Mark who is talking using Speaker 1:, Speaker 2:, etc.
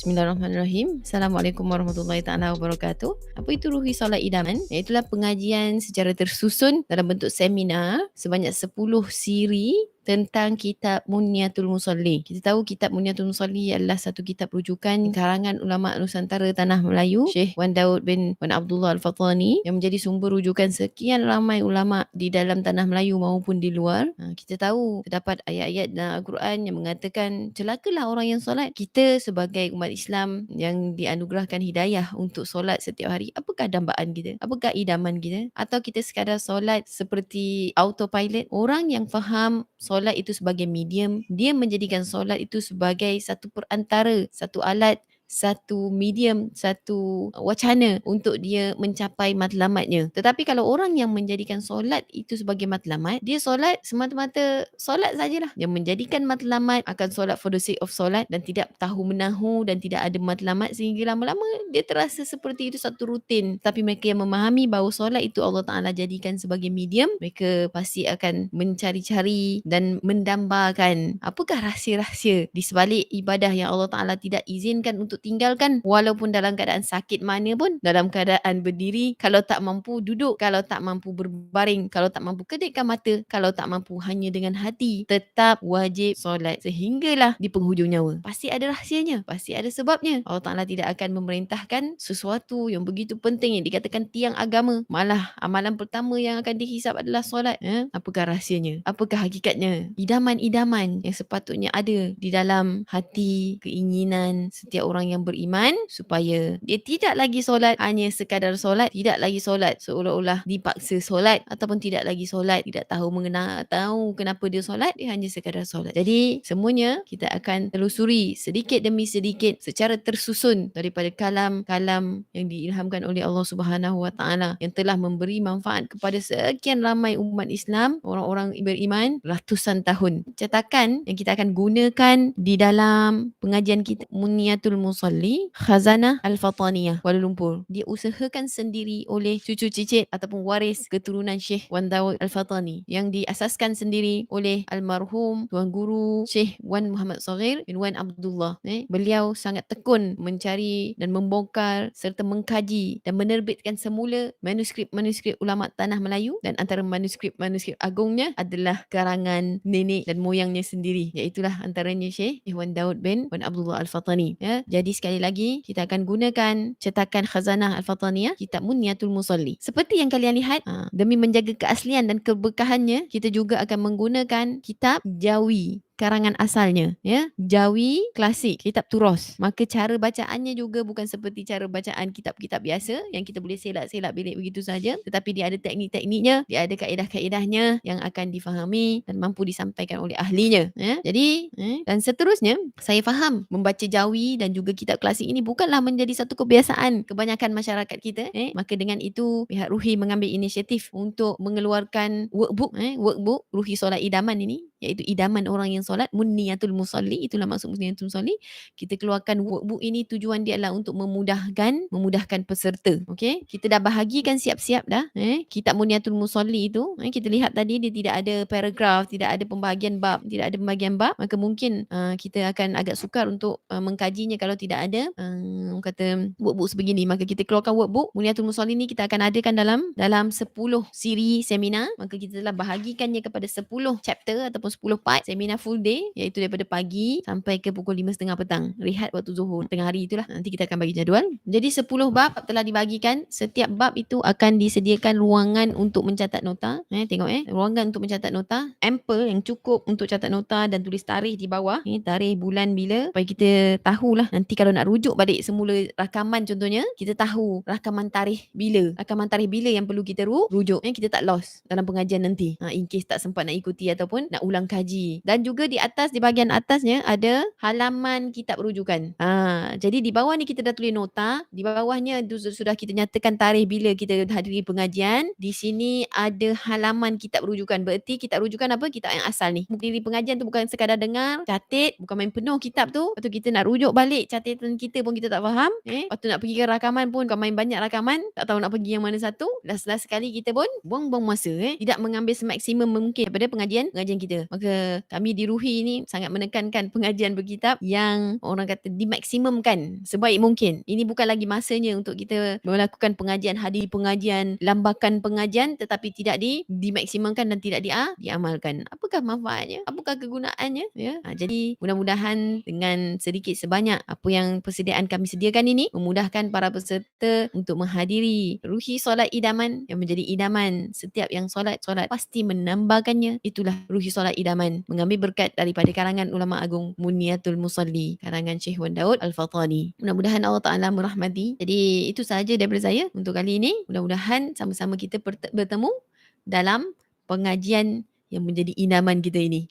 Speaker 1: Bismillahirrahmanirrahim. Assalamualaikum warahmatullahi taala wabarakatuh. Apa itu Ruhi Solat Idaman? Iaitulah pengajian secara tersusun dalam bentuk seminar sebanyak 10 siri tentang kitab Munyatul Musalli. Kita tahu kitab Munyatul Musalli adalah satu kitab rujukan karangan ulama Nusantara Tanah Melayu, Syekh Wan Daud bin Wan Abdullah Al-Fathani, yang menjadi sumber rujukan sekian ramai ulama di dalam Tanah Melayu maupun di luar. Kita tahu terdapat ayat-ayat dalam Al-Quran yang mengatakan celakalah orang yang solat. Kita sebagai umat Islam yang dianugerahkan hidayah untuk solat setiap hari, apakah dambaan kita? Apakah idaman kita? Atau kita sekadar solat seperti autopilot? Orang yang faham solat itu sebagai medium, dia menjadikan solat itu sebagai satu perantara, satu alat, satu medium, satu wacana untuk dia mencapai matlamatnya. Tetapi kalau orang yang menjadikan solat itu sebagai matlamat, dia solat semata-mata solat sajalah. Dia menjadikan matlamat akan solat for the sake of solat dan tidak tahu menahu dan tidak ada matlamat, sehingga lama-lama dia terasa seperti itu satu rutin. Tapi mereka yang memahami bahawa solat itu Allah Ta'ala jadikan sebagai medium, mereka pasti akan mencari-cari dan mendambakan apakah rahsia-rahsia di sebalik ibadah yang Allah Ta'ala tidak izinkan untuk tinggalkan, walaupun dalam keadaan sakit mana pun, dalam keadaan berdiri, kalau tak mampu duduk, kalau tak mampu berbaring, kalau tak mampu kedipkan mata, kalau tak mampu hanya dengan hati, tetap wajib solat sehinggalah di penghujung nyawa. Pasti ada rahsianya, pasti ada sebabnya. Allah Ta'ala tidak akan memerintahkan sesuatu yang begitu penting yang dikatakan tiang agama, malah amalan pertama yang akan dihisap adalah solat. Apakah rahsianya? Apakah hakikatnya? Idaman-idaman yang sepatutnya ada di dalam hati, keinginan setiap orang yang beriman, supaya dia tidak lagi solat hanya sekadar solat, tidak lagi solat seolah-olah dipaksa solat, ataupun tidak lagi solat tidak tahu tahu kenapa dia solat, dia hanya sekadar solat. Jadi semuanya kita akan telusuri sedikit demi sedikit secara tersusun daripada kalam-kalam yang diilhamkan oleh Allah Subhanahu Wa Taala yang telah memberi manfaat kepada sekian ramai umat Islam, orang-orang beriman ratusan tahun. Cetakan yang kita akan gunakan di dalam pengajian kita Munyatul Musalli, Khazanah Al-Fathaniyah, Kuala Lumpur, diusahakan sendiri oleh cucu cicit ataupun waris keturunan Syekh Wan Daud Al-Fathani, yang diasaskan sendiri oleh almarhum Tuan Guru Syekh Wan Muhammad Saghir bin Wan Abdullah. Beliau sangat tekun mencari dan membongkar serta mengkaji dan menerbitkan semula manuskrip-manuskrip ulama Tanah Melayu, dan antara manuskrip-manuskrip agungnya adalah karangan nenek dan moyangnya sendiri, iaitulah antaranya Syekh Wan Daud bin Wan Abdullah Al-Fathani. Jadi sekali lagi kita akan gunakan cetakan Khazanah Al-Fathaniyah, kitab Munyatul Musalli. Seperti yang kalian lihat, demi menjaga keaslian dan keberkahannya, kita juga akan menggunakan kitab Jawi, karangan asalnya, Jawi klasik, kitab turos. Maka cara bacaannya juga bukan seperti cara bacaan kitab-kitab biasa yang kita boleh selak-selak bilik begitu saja, tetapi dia ada teknik-tekniknya, dia ada kaedah-kaedahnya yang akan difahami dan mampu disampaikan oleh ahlinya. Jadi dan seterusnya, saya faham membaca Jawi dan juga kitab klasik ini bukanlah menjadi satu kebiasaan kebanyakan masyarakat kita. Maka dengan itu pihak Ruhi mengambil inisiatif untuk mengeluarkan workbook Ruhi Solat Idaman ini, iaitu idaman orang yang solat, Munyatul Musalli, itulah maksud Munyatul Musalli. Kita keluarkan workbook ini, tujuan dia adalah untuk memudahkan peserta. Okey, kita dah bahagikan siap-siap dah kitab Munyatul Musalli itu. Kita lihat tadi dia tidak ada paragraf, tidak ada pembahagian bab, maka mungkin kita akan agak sukar untuk mengkajinya kalau tidak ada kata workbook sebegini. Maka kita keluarkan workbook Munyatul Musalli ni, kita akan adakan dalam 10 siri seminar. Maka kita telah bahagikannya kepada 10 chapter ataupun 10 part seminar full day, iaitu daripada pagi sampai ke pukul 5.30 petang, rehat waktu zuhur, tengah hari itulah. Nanti kita akan bagi jadual. Jadi 10 bab telah dibagikan. Setiap bab itu akan disediakan ruangan untuk mencatat nota. Tengok ruangan untuk mencatat nota, ample yang cukup untuk catat nota dan tulis tarikh di bawah. Tarikh bulan bila, supaya kita tahulah nanti kalau nak rujuk balik semula rakaman contohnya, kita tahu rakaman tarikh bila yang perlu kita rujuk. Kita tak lost dalam pengajian nanti, in case tak sempat nak ikuti ataupun nak ulang kaji. Dan juga di bahagian atasnya ada halaman kitab rujukan. Jadi di bawah ni kita dah tulis nota, di bawahnya sudah kita nyatakan tarikh bila kita hadiri pengajian. Di sini ada halaman kitab rujukan. Berarti kitab rujukan apa? Kitab yang asal ni. Diri pengajian tu bukan sekadar dengar, catat, bukan main penuh kitab tu. Lepas tu kita nak rujuk balik catatan kita pun kita tak faham. Lepas tu nak pergi ke rakaman pun bukan main banyak rakaman, tak tahu nak pergi yang mana satu. Last sekali kita pun buang-buang masa. Tidak mengambil semaksimum mungkin daripada pengajian kita. Maka kami di Ruhi ni sangat menekankan pengajian berkitab yang orang kata dimaksimumkan sebaik mungkin. Ini bukan lagi masanya untuk kita melakukan pengajian, hadir pengajian, lambakan pengajian, tetapi tidak dimaksimumkan dan tidak diamalkan. Apakah manfaatnya? Apakah kegunaannya? Ya. Jadi mudah-mudahan dengan sedikit sebanyak apa yang persediaan kami sediakan ini memudahkan para peserta untuk menghadiri Ruhi Solat Idaman yang menjadi idaman. Setiap yang solat pasti menambahkannya. Itulah Ruhi Solat Idaman, mengambil berkat daripada karangan ulama agung Muniatul Musalli, karangan Syekh Wan Daud Al-Fatani. Mudah-mudahan Allah Ta'ala merahmati. Jadi itu sahaja daripada saya untuk kali ini. Mudah-mudahan sama-sama kita bertemu dalam pengajian yang menjadi idaman kita ini.